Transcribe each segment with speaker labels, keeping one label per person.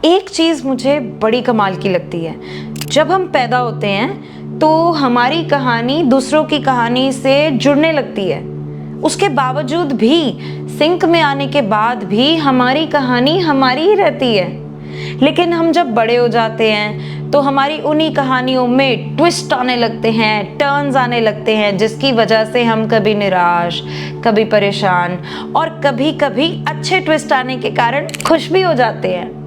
Speaker 1: एक चीज़ मुझे बड़ी कमाल की लगती है, जब हम पैदा होते हैं तो हमारी कहानी दूसरों की कहानी से जुड़ने लगती है। उसके बावजूद भी, सिंक में आने के बाद भी हमारी कहानी हमारी ही रहती है। लेकिन हम जब बड़े हो जाते हैं तो हमारी उन्हीं कहानियों में ट्विस्ट आने लगते हैं, टर्न्स आने लगते हैं, जिसकी वजह से हम कभी निराश, कभी परेशान और कभी कभी अच्छे ट्विस्ट आने के कारण खुश भी हो जाते हैं।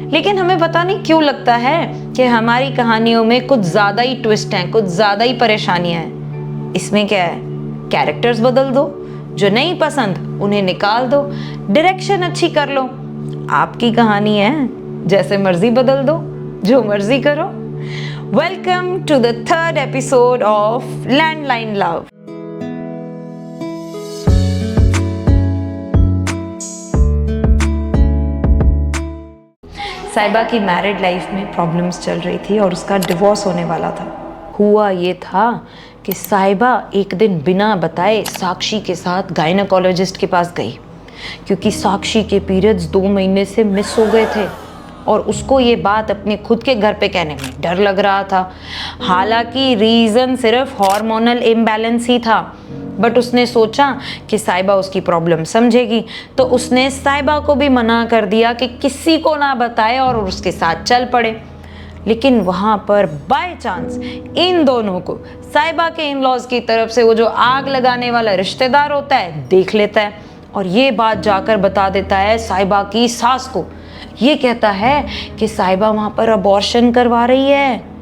Speaker 1: लेकिन हमें पता नहीं क्यों लगता है कि हमारी कहानियों में कुछ ज़्यादा ही ट्विस्ट हैं, कुछ ज़्यादा ही परेशानियां हैं। इसमें क्या है, कैरेक्टर्स बदल दो, जो नहीं पसंद उन्हें निकाल दो, डायरेक्शन अच्छी कर लो, आपकी कहानी है, जैसे मर्जी बदल दो, जो मर्जी करो। Welcome to the third episode of landline love. Sahiba की मैरिड लाइफ में प्रॉब्लम्स चल रही थी और उसका डिवोर्स होने वाला था। हुआ ये था कि साहिबा एक दिन बिना बताए साक्षी के साथ गायनेकोलॉजिस्ट के पास गई, क्योंकि साक्षी के पीरियड्स 2 महीने से मिस हो गए थे और उसको ये बात अपने खुद के घर पे कहने में डर लग रहा था। हालांकि रीज़न सिर्फ हार्मोनल इम्बैलेंस ही था, बट उसने सोचा कि साहिबा उसकी प्रॉब्लम समझेगी, तो उसने साहिबा को भी मना कर दिया कि किसी को ना बताए और उसके साथ चल पड़े। लेकिन वहाँ पर बाय चांस इन दोनों को साहिबा के इन लॉज की तरफ से वो जो आग लगाने वाला रिश्तेदार होता है देख लेता है और ये बात जाकर बता देता है साहिबा की सास को। ये कहता है कि साहिबा वहाँ पर अबॉर्शन करवा रही है।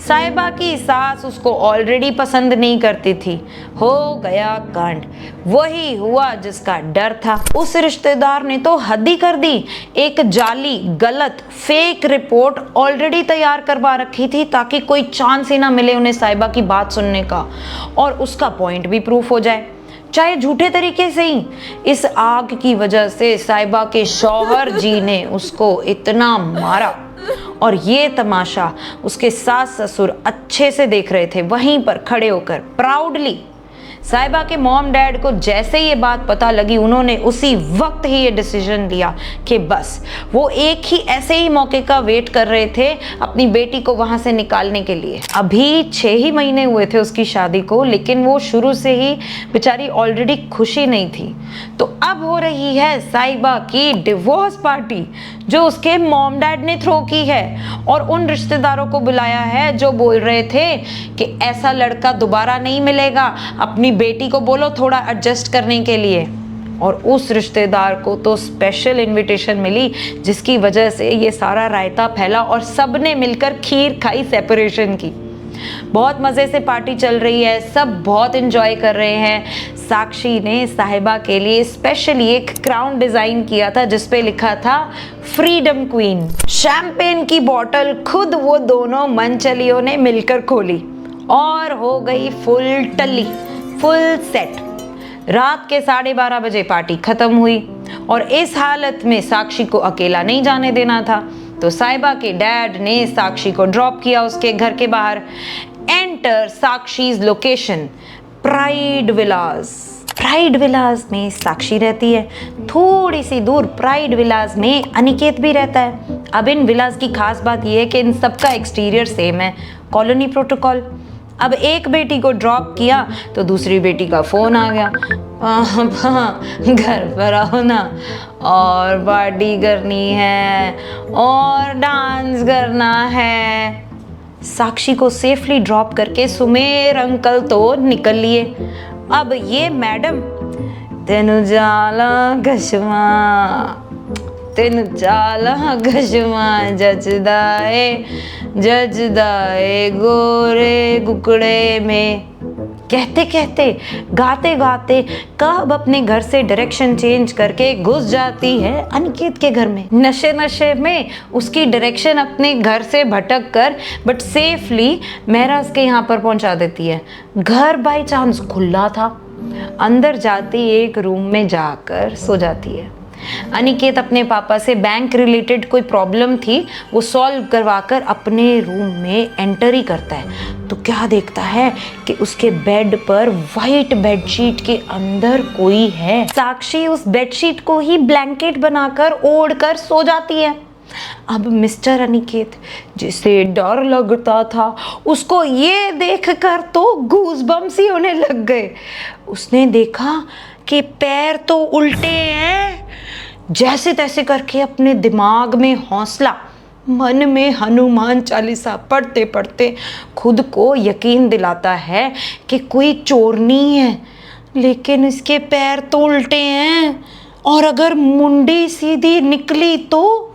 Speaker 1: साहिबा की सास उसको ऑलरेडी पसंद नहीं करती थी। हो गया कांड, वही हुआ जिसका डर था। उस रिश्तेदार ने तो हद ही कर दी, एक जाली, गलत, फेक रिपोर्ट ऑलरेडी तैयार करवा रखी थी ताकि कोई चांस ही ना मिले उन्हें साहिबा की बात सुनने का और उसका पॉइंट भी प्रूफ हो जाए, चाहे झूठे तरीके से ही। इस आग की वजह से साहिबा के शौहर जी ने उसको इतना मारा और ये तमाशा उसके सास ससुर अच्छे से देख रहे थे, वहीं पर खड़े होकर प्राउडली। साहिबा के मॉम डैड को जैसे ये बात पता लगी, उन्होंने उसी वक्त ही ये डिसीजन लिया कि बस वो एक ही ऐसे ही मौके का वेट कर रहे थे अपनी बेटी को वहां से निकालने के लिए। अभी 6 ही महीने हुए थे उसकी शादी को, लेकिन वो शुरू से ही बेचारी ऑलरेडी खुशी नहीं थी। तो अब हो रही है साहिबा की डिवोर्स पार्टी, जो उसके मॉम डैड ने थ्रो की है और उन रिश्तेदारों को बुलाया है जो बोल रहे थे कि ऐसा लड़का दोबारा नहीं मिलेगा, अपनी बेटी को बोलो थोड़ा एडजस्ट करने के लिए। और उस रिश्तेदार को तो स्पेशल इनविटेशन मिली, जिसकी वजह से ये सारा रायता फैला और सबने मिलकर खीर खाई सेपरेशन की। बहुत मज़े से पार्टी चल रही है, सब बहुत एंजॉय कर रहे हैं। साक्षी ने साहिबा के लिए स्पेशली एक क्राउन डिज़ाइन किया था जिसपे लिखा था फ्रीडम क्वीन। शैंपेन की बोतल खुद वो दोनों मनचलियों ने मिलकर खोली और हो गई फुल टल्ली, फुल सेट। रात के 12:30 बजे पार्टी खत्म हुई और इस हालत में साक्षी को अकेला नहीं जाने देना था, तो साहिबा के डैड ने साक्षी को ड्रॉप किया उसके घर के बाहर। एंटर साक्षीज लोकेशन, प्राइड विलास। प्राइड विलास में साक्षी रहती है, थोड़ी सी दूर प्राइड विलास में अनिकेत भी रहता है। अब इन विलास की खास बात यह है कि इन सबका एक्सटीरियर सेम है, कॉलोनी प्रोटोकॉल। अब एक बेटी को ड्रॉप किया तो दूसरी बेटी का फ़ोन आ गया, घर पर आओ ना, और पार्टी करनी है और डांस करना है। साक्षी को सेफली ड्रॉप करके सुमेर अंकल तो निकल लिए। अब ये मैडम, तेनु जाला गशमा, तेनु जाला गशमा जजदाए गोरे गुकड़े में, कहते कहते गाते गाते कब अपने घर से डायरेक्शन चेंज करके घुस जाती है अनिकेत के घर में। नशे नशे में उसकी डायरेक्शन अपने घर से भटक कर बट सेफली महराज के यहाँ पर पहुँचा देती है। घर बाय चांस खुला था, अंदर जाती एक रूम में जाकर सो जाती है। अनिकेत अपने पापा से बैंक रिलेटेड कोई प्रॉब्लम थी वो सॉल्व करवाकर अपने रूम में एंटर ही करता है, तो क्या देखता है कि उसके बेड पर वाइट बेडशीट के अंदर कोई है। साक्षी उस बेडशीट को ही ब्लैंकेट बनाकर ओढ़कर सो जाती है। अब मिस्टर अनिकेत, जिसे डर लगता था, उसको ये देखकर तो गूज़बम्स ही होने लग गए। उसने देखा कि पैर तो उल्टे हैं। जैसे तैसे करके अपने दिमाग में हौसला, मन में हनुमान चालीसा पढ़ते पढ़ते खुद को यकीन दिलाता है कि कोई चोर नहीं है, लेकिन इसके पैर तो उल्टे हैं और अगर मुंडी सीधी निकली तो।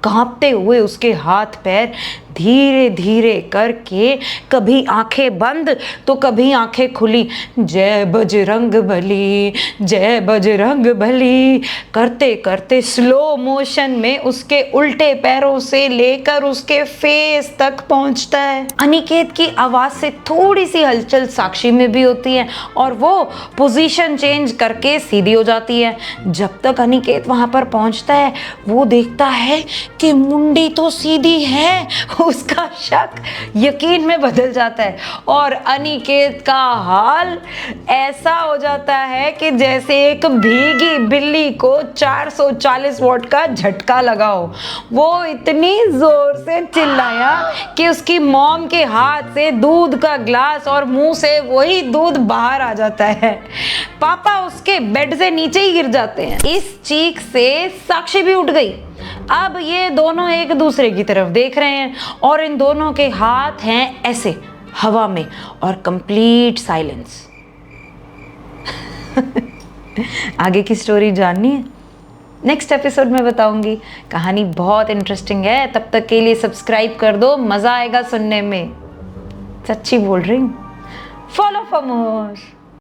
Speaker 1: कांपते हुए उसके हाथ पैर धीरे धीरे करके कभी आंखें बंद तो कभी आंखें खुली। जय बजरंग बली, जय बजरंग बली करते करते स्लो मोशन में उसके उल्टे पैरों से लेकर उसके फेस तक पहुंचता है। अनिकेत की आवाज से थोड़ी सी हलचल साक्षी में भी होती है और वो पोजीशन चेंज करके सीधी हो जाती है। जब तक अनिकेत वहां पर पहुंचता है वो देखता है कि मुंडी तो सीधी है। उसका शक यकीन में बदल जाता है और अनिकेत का हाल ऐसा हो जाता है कि जैसे एक भीगी बिल्ली को 440 वॉट का झटका लगा हो। वो इतनी जोर से चिल्लाया कि उसकी मॉम के हाथ से दूध का ग्लास और मुंह से वही दूध बाहर आ जाता है। पापा उसके बेड से नीचे ही गिर जाते हैं। इस चीख से साक्षी भी उठ गई। अब ये दोनों एक दूसरे की तरफ देख रहे हैं और इन दोनों के हाथ हैं ऐसे हवा में और कंप्लीट साइलेंस। आगे की स्टोरी जाननी है? नेक्स्ट एपिसोड में बताऊंगी। कहानी बहुत इंटरेस्टिंग है। तब तक के लिए सब्सक्राइब कर दो, मजा आएगा सुनने में। सच्ची बोल रही हूँ। Follow for more.